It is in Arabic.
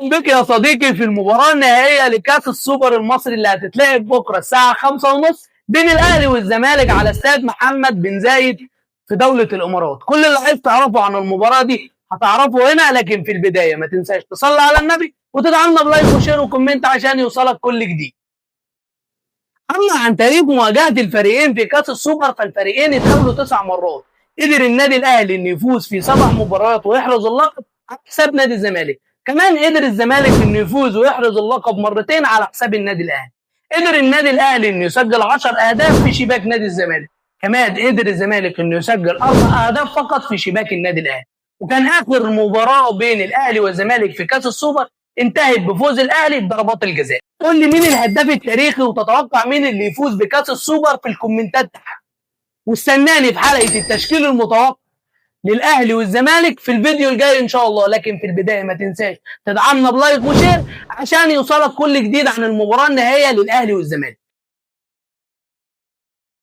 بك يا صديقي في المباراة النهائية لكأس السوبر المصري اللي هتتلعب بكرة الساعة 5:30 بين الأهلي والزمالك على استاد محمد بن زايد في دولة الإمارات. كل اللي عايز تعرفه عن المباراة دي هتعرفه هنا، لكن في البداية ما تنساش تصلي على النبي وتدعمنا بلايك وشير وكومنت عشان يوصلك كل جديد. أما عن تاريخ مواجهة الفريقين في كأس السوبر، فالفريقين اتقابلوا 9 مرات. قدر النادي الأهلي إنه يفوز في 7 مباريات ويحرز اللقب على حساب نادي الزمالك. كمان قدر الزمالك انه يفوز ويحرز اللقب مرتين على حساب النادي الاهلي. قدر النادي الاهلي انه يسجل 10 اهداف في شباك نادي الزمالك. كمان قدر الزمالك انه يسجل 4 اهداف فقط في شباك النادي الاهلي. وكان اخر مباراه بين الاهلي والزمالك في كاس السوبر انتهت بفوز الاهلي بضربات الجزاء. قول لي مين الهداف التاريخي وتتوقع مين اللي يفوز بكاس السوبر في الكومنتات تحت. واستناني في حلقه التشكيل المتوقع للاهلي والزمالك في الفيديو الجاي ان شاء الله. لكن في البدايه ما تنساش تدعمنا بلايك وشير عشان يوصلك كل جديد عن المباراه النهائيه للاهلي والزمالك.